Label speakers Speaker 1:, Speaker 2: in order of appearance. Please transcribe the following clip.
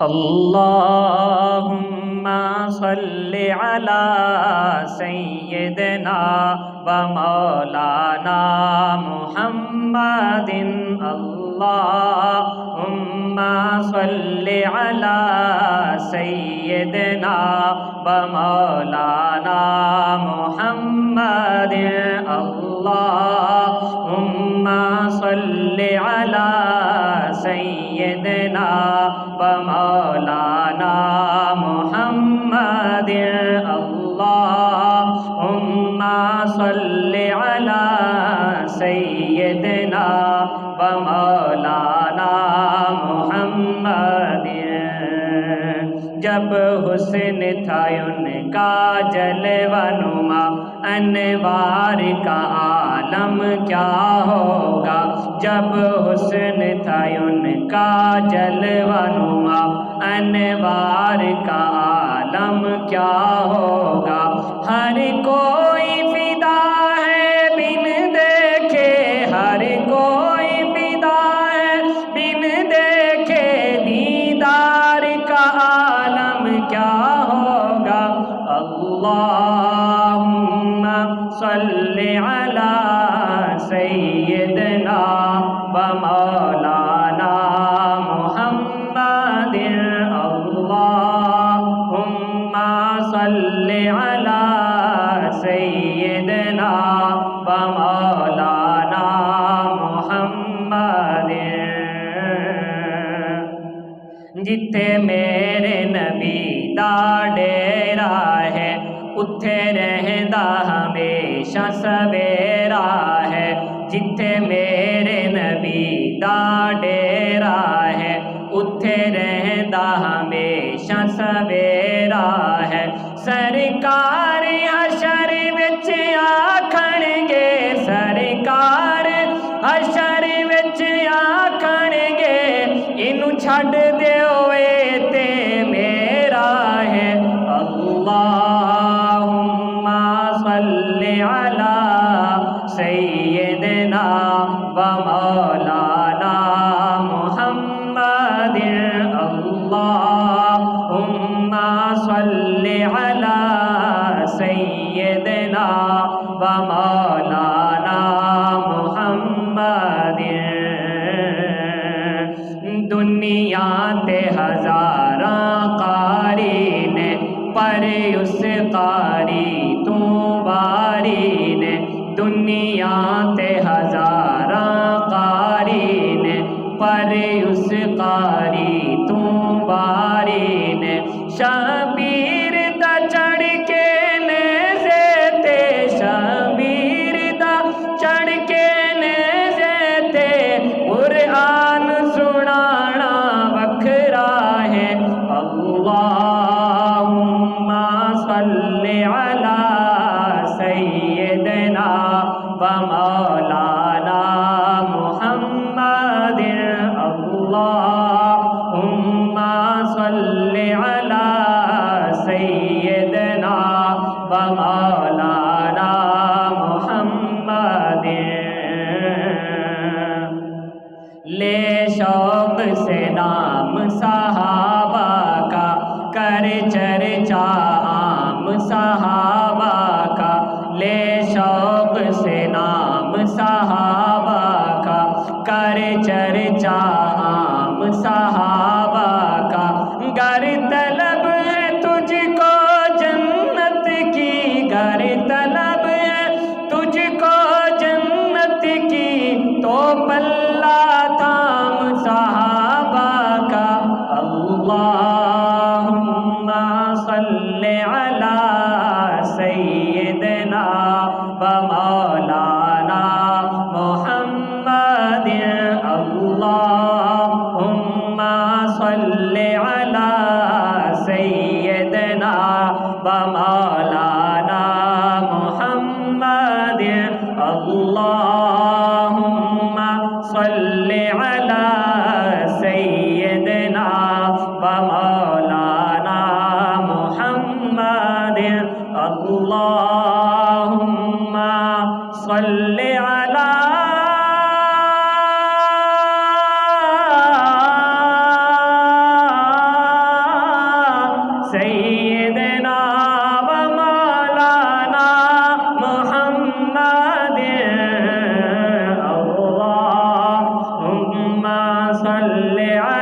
Speaker 1: اللہم صلی علی سیدنا و مولانا محمد اللہم صلی علی سیدنا و مولانا محمد اللہم صلی علی سیدنا و مولانا محمد اللہم صلی علی سیدنا و مولانا محمد۔ جب حسن تھا ان کا جلوہ نما، انوار کا عالم کیا ہوگا۔ جب حسن تھا ان کا جلوہ نما، انوار کا عالم کیا ہوگا۔ ہر کوئی فدا ہے بن دیکھے، ہر کوئی فدا ہے بن دیکھے، دیدار کا عالم کیا ہوگا۔ اللہم صلی علی سیدنا و مولانا محمد اللہم صلی علی سیدنا و مولانا محمد۔ جتھے میرے نبی دا ڈیرا ہے، اتھے رہندا ہمیشہ سویرا ہے۔ جتھے میرے نبی دا ڈیرا ہے، اتھے رہندا ہمیشہ سویرا ہے۔ سرکار حشر وچ آکھن گے، سرکار حشر وچ آکھن گے، اینوں چھڈ دیو اے تے میرا ہے۔ اللہم صلی علی سیدنا و مولانا محمد اللہم صلی علی سیدنا و مولانا محمد۔ دنیا تے ہزاراں قاری نے، پر اس قاری تو باری نے۔ دنیا تے ہزاراں قاری نے، پر اس قاری تو باری نے۔ شبیر دا چڑھ کے نیزے تے، شبیر دا چڑھ کے نیزے تے، قرآن سنانا وکھرا ہے۔ اللہم صلی علی سیدنا و مولانا محمد اللہم صلی علی سیدنا و مولانا محمد۔ لے شوق سے نام صحابہ کا، کر چرچا عام صحابہ کا۔ لے شوق سے نام صحابہ کا، کر چرچا عام صحابہ کا۔ گر طلب ہے تجھ کو جنت کی، گر طلب ہے تجھ کو جنت کی، تو پلہ تھام صحابہ کا۔ اللہم صلی علی سیدنا و مولانا محمد اللہم صلی علی سیدنا و مولانا محمد اللہم صلی علی سیدنا و مولانا محمد اللہم صلی علی سيدنا ومولانا محمد اللهم صل على